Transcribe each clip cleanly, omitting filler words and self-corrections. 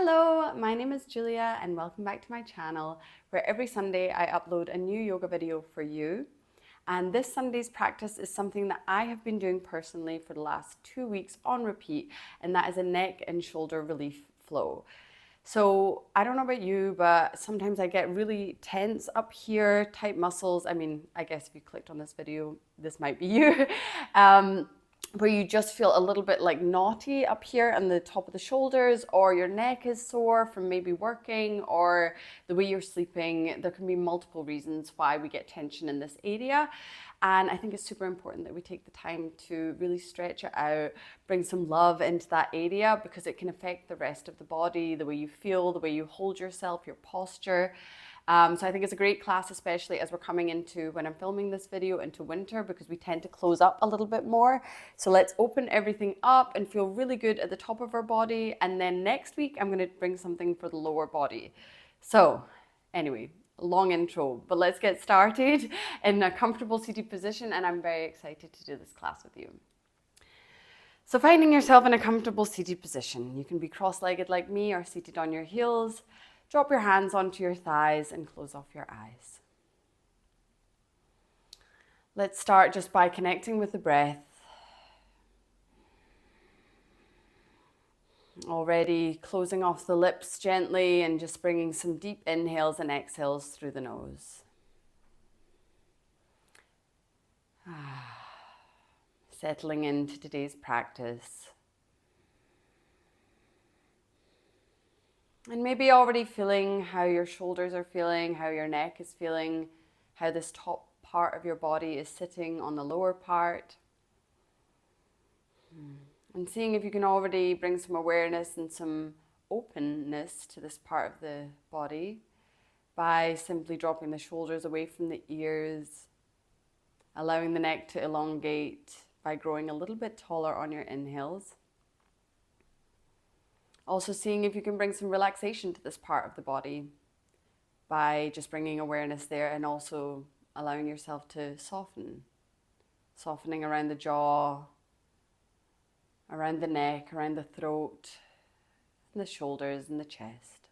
Hello, my name is Julia and welcome back to my channel where every Sunday I upload a new yoga video for you. And this Sunday's practice is something that I have been doing personally for the last 2 weeks on repeat, and that is a neck and shoulder relief flow. So I don't know about you, but sometimes I get really tense up here, tight muscles. I mean, I guess if you clicked on this video, this might be you. Where you just feel a little bit like knotty up here on the top of the shoulders, or your neck is sore from maybe working or the way you're sleeping. There can be multiple reasons why we get tension in this area. And I think it's super important that we take the time to really stretch it out, bring some love into that area, because it can affect the rest of the body, the way you feel, the way you hold yourself, your posture. So I think it's a great class, especially as we're coming into, when I'm filming this video, into winter, because we tend to close up a little bit more. So let's open everything up and feel really good at the top of our body. And then next week, I'm going to bring something for the lower body. So anyway, long intro, but let's get started in a comfortable seated position. And I'm very excited to do this class with you. So finding yourself in a comfortable seated position. You can be cross-legged like me or seated on your heels. Drop your hands onto your thighs and close off your eyes. Let's start just by connecting with the breath. Already closing off the lips gently and just bringing some deep inhales and exhales through the nose. Settling into today's practice. And maybe already feeling how your shoulders are feeling, how your neck is feeling, how this top part of your body is sitting on the lower part. And seeing if you can already bring some awareness and some openness to this part of the body by simply dropping the shoulders away from the ears, allowing the neck to elongate by growing a little bit taller on your inhales. Also seeing if you can bring some relaxation to this part of the body by just bringing awareness there, and also allowing yourself to soften. Softening around the jaw, around the neck, around the throat, and the shoulders and the chest.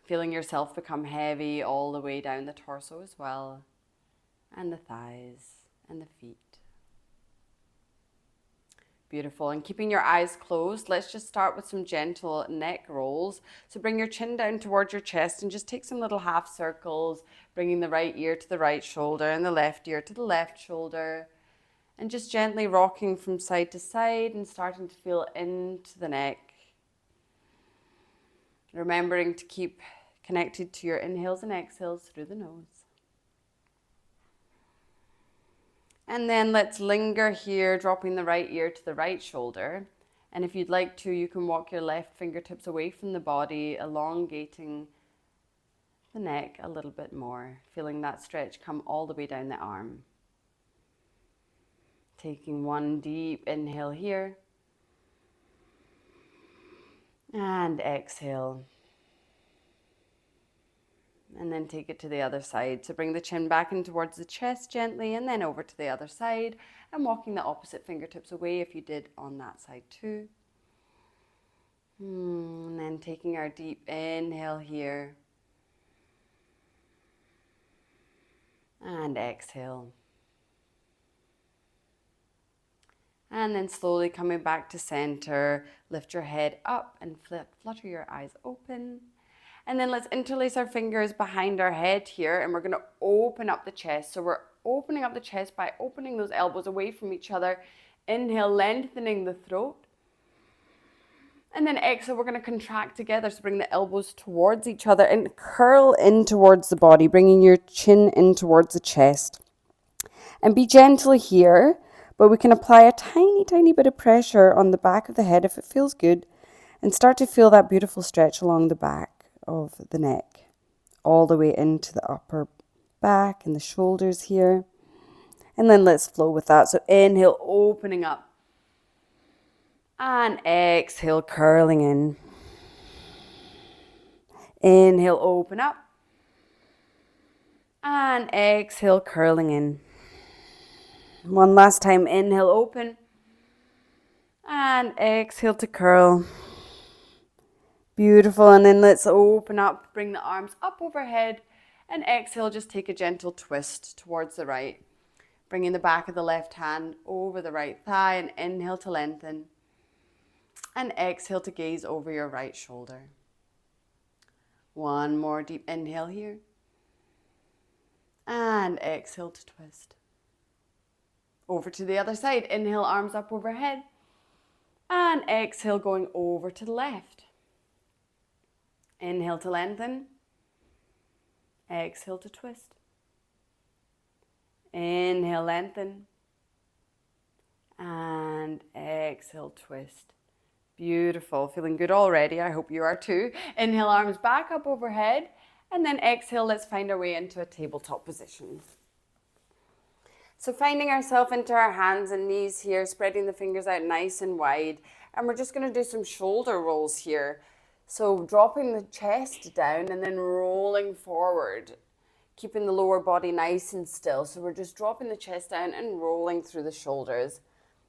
Feeling yourself become heavy all the way down the torso as well, and the thighs and the feet. Beautiful. And keeping your eyes closed, let's just start with some gentle neck rolls. So bring your chin down towards your chest and just take some little half circles, bringing the right ear to the right shoulder and the left ear to the left shoulder. And just gently rocking from side to side and starting to feel into the neck. Remembering to keep connected to your inhales and exhales through the nose. And then let's linger here, dropping the right ear to the right shoulder. And if you'd like to, you can walk your left fingertips away from the body, elongating the neck a little bit more, feeling that stretch come all the way down the arm. Taking one deep inhale here. And exhale. And then take it to the other side. So bring the chin back in towards the chest gently, and then over to the other side, and walking the opposite fingertips away if you did on that side too. And then taking our deep inhale here. And exhale. And then slowly coming back to center, lift your head up and flutter your eyes open. And then let's interlace our fingers behind our head here, and we're going to open up the chest. So we're opening up the chest by opening those elbows away from each other. Inhale, lengthening the throat. And then exhale, we're going to contract together. So bring the elbows towards each other and curl in towards the body, bringing your chin in towards the chest. And be gentle here, but we can apply a tiny, tiny bit of pressure on the back of the head if it feels good, and start to feel that beautiful stretch along the back of the neck, all the way into the upper back and the shoulders here. And then let's flow with that. So inhale, opening up. And exhale, curling in. Inhale, open up. And exhale, curling in. One last time, inhale, open. And exhale to curl. Beautiful. And then let's open up, bring the arms up overhead, and exhale, just take a gentle twist towards the right. Bringing the back of the left hand over the right thigh, and inhale to lengthen. And exhale to gaze over your right shoulder. One more deep inhale here. And exhale to twist. Over to the other side. Inhale, arms up overhead. And exhale, going over to the left. Inhale to lengthen. Exhale to twist. Inhale, lengthen. And exhale, twist. Beautiful. Feeling good already. I hope you are too. Inhale, arms back up overhead. And then exhale, let's find our way into a tabletop position. So finding ourselves into our hands and knees here, spreading the fingers out nice and wide. And we're just going to do some shoulder rolls here. So dropping the chest down and then rolling forward, keeping the lower body nice and still. So we're just dropping the chest down and rolling through the shoulders.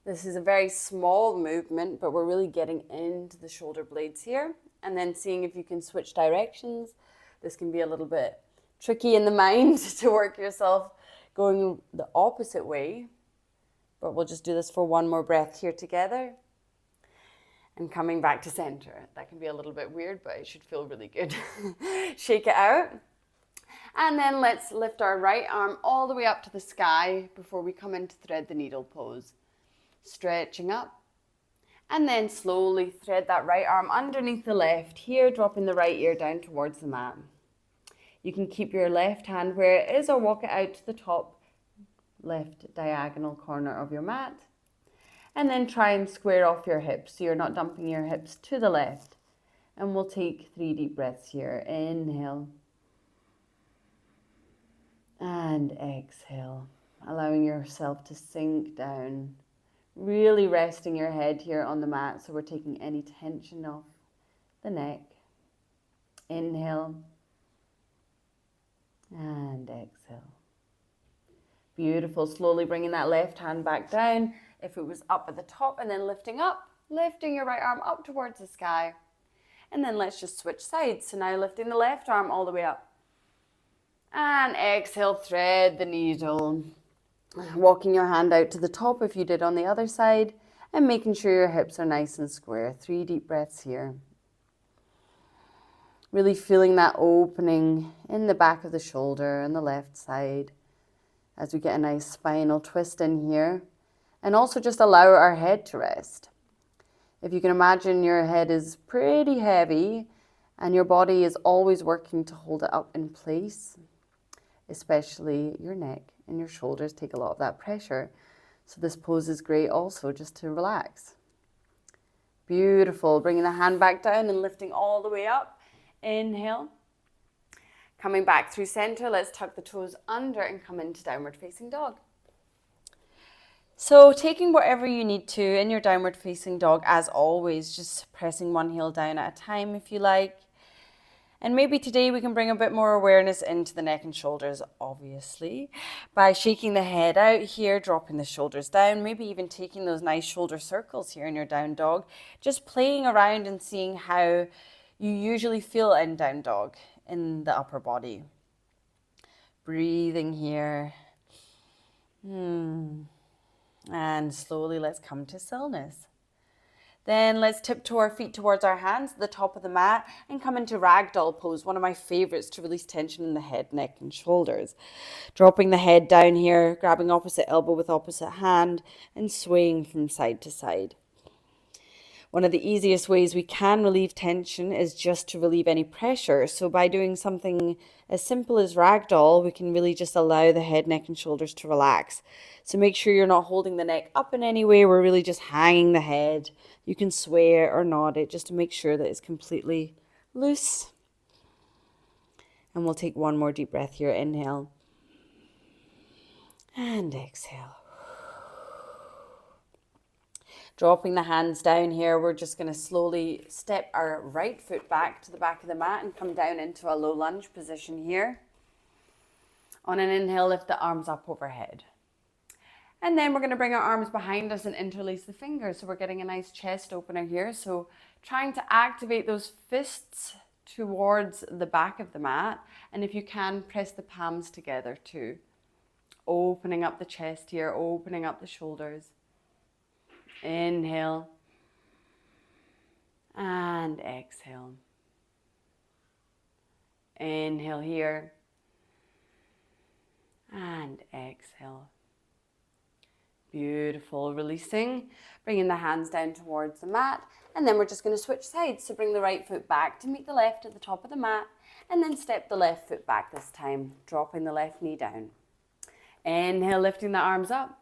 This is a very small movement, but we're really getting into the shoulder blades here. And then seeing if you can switch directions. This can be a little bit tricky in the mind to work yourself going the opposite way. But we'll just do this for one more breath here together. And coming back to center. That can be a little bit weird, but it should feel really good. Shake it out. And then let's lift our right arm all the way up to the sky before we come into thread the needle pose. Stretching up. And then slowly thread that right arm underneath the left here, dropping the right ear down towards the mat. You can keep your left hand where it is or walk it out to the top left diagonal corner of your mat. And then try and square off your hips so you're not dumping your hips to the left. And we'll take 3 deep breaths here. Inhale. And exhale. Allowing yourself to sink down. Really resting your head here on the mat so we're taking any tension off the neck. Inhale. And exhale. Beautiful. Slowly bringing that left hand back down. If it was up at the top and then lifting up, lifting your right arm up towards the sky. And then let's just switch sides. So now lifting the left arm all the way up. And exhale, thread the needle. Walking your hand out to the top if you did on the other side. And making sure your hips are nice and square. 3 deep breaths here. Really feeling that opening in the back of the shoulder and the left side. As we get a nice spinal twist in here. And also just allow our head to rest. If you can imagine your head is pretty heavy and your body is always working to hold it up in place, especially your neck and your shoulders take a lot of that pressure. So this pose is great also just to relax. Beautiful. Bringing the hand back down and lifting all the way up. Inhale. Coming back through center, let's tuck the toes under and come into downward facing dog. So taking whatever you need to in your downward facing dog, as always, just pressing one heel down at a time if you like. And maybe today we can bring a bit more awareness into the neck and shoulders, obviously, by shaking the head out here, dropping the shoulders down, maybe even taking those nice shoulder circles here in your down dog, just playing around and seeing how you usually feel in down dog in the upper body. Breathing here. And slowly let's come to stillness. Then let's tiptoe our feet towards our hands at the top of the mat and come into ragdoll pose, one of my favorites to release tension in the head, neck and shoulders. Dropping the head down here, grabbing opposite elbow with opposite hand and swaying from side to side. One of the easiest ways we can relieve tension is just to relieve any pressure. So by doing something as simple as ragdoll, we can really just allow the head, neck, and shoulders to relax. So make sure you're not holding the neck up in any way. We're really just hanging the head. You can sway it or nod it just to make sure that it's completely loose. And we'll take one more deep breath here. Inhale. And exhale. Dropping the hands down here, we're just going to slowly step our right foot back to the back of the mat and come down into a low lunge position here. On an inhale, lift the arms up overhead. And then we're going to bring our arms behind us and interlace the fingers. So we're getting a nice chest opener here. So trying to activate those fists towards the back of the mat. And if you can, press the palms together too. Opening up the chest here, opening up the shoulders. Inhale. And exhale. Inhale here. And exhale. Beautiful. Releasing. Bringing the hands down towards the mat. And then we're just going to switch sides. So bring the right foot back to meet the left at the top of the mat. And then step the left foot back this time, dropping the left knee down. Inhale, lifting the arms up.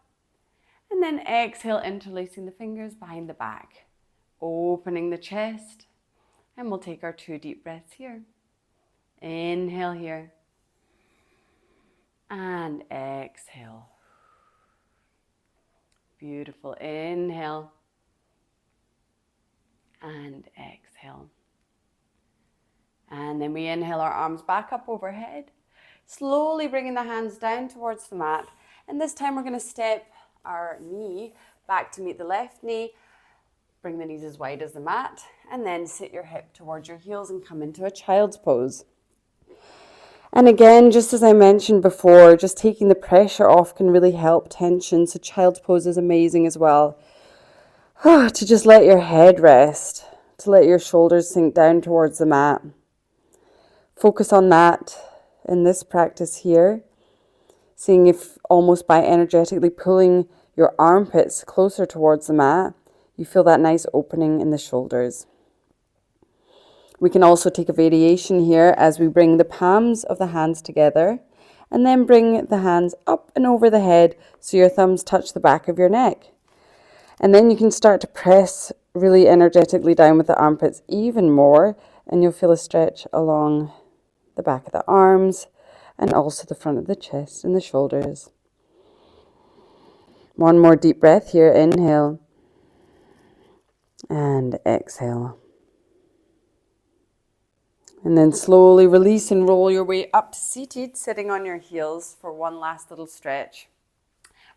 And then exhale, interlacing the fingers behind the back. Opening the chest. And we'll take our 2 deep breaths here. Inhale here. And exhale. Beautiful. Inhale. And exhale. And then we inhale our arms back up overhead. Slowly bringing the hands down towards the mat. And this time we're going to step our knee back to meet the left knee. Bring the knees as wide as the mat. And then sit your hip towards your heels and come into a child's pose. And again, just as I mentioned before, just taking the pressure off can really help tension. So child's pose is amazing as well. To just let your head rest, to let your shoulders sink down towards the mat. Focus on that in this practice here. Seeing if almost by energetically pulling your armpits closer towards the mat, you feel that nice opening in the shoulders. We can also take a variation here as we bring the palms of the hands together and then bring the hands up and over the head so your thumbs touch the back of your neck. And then you can start to press really energetically down with the armpits even more, and you'll feel a stretch along the back of the arms and also the front of the chest and the shoulders. One more deep breath here. Inhale and exhale. And then slowly release and roll your way up to seated, sitting on your heels for one last little stretch.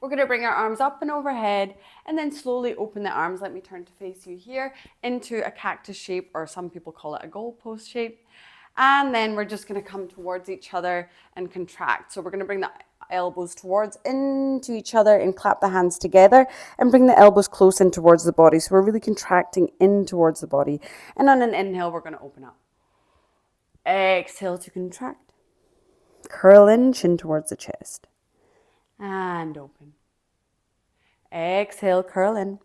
We're going to bring our arms up and overhead and then slowly open the arms. Let me turn to face you here into a cactus shape, or some people call it a goalpost shape. And then we're just going to come towards each other and contract. So we're going to bring the elbows towards into each other and clap the hands together and bring the elbows close in towards the body. So we're really contracting in towards the body. And on an inhale, we're going to open up. Exhale to contract. Curl in, chin towards the chest. And open. Exhale, curl in.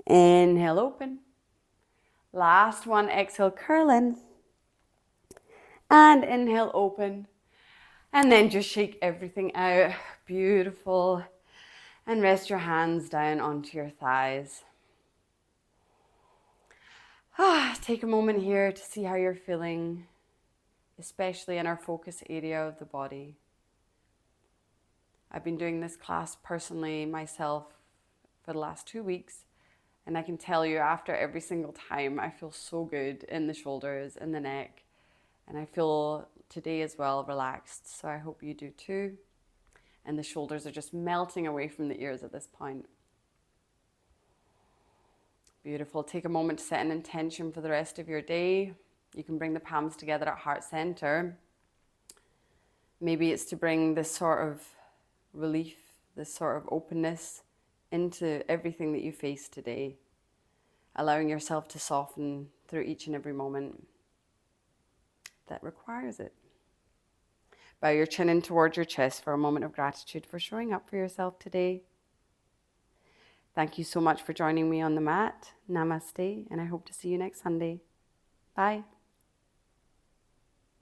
Inhale, open. Last one, exhale, curl in. And inhale, open. And then just shake everything out. Beautiful. And rest your hands down onto your thighs. Take a moment here to see how you're feeling, especially in our focus area of the body. I've been doing this class personally myself for the last 2 weeks, and I can tell you after every single time I feel so good in the shoulders and the neck, and I feel today as well relaxed, so I hope you do too. And the shoulders are just melting away from the ears at this point. Beautiful. Take a moment to set an intention for the rest of your day. You can bring the palms together at heart center. Maybe it's to bring this sort of relief, this sort of openness into everything that you face today, allowing yourself to soften through each and every moment that requires it. Bow your chin in towards your chest for a moment of gratitude for showing up for yourself today. Thank you so much for joining me on the mat. Namaste, and I hope to see you next Sunday. Bye.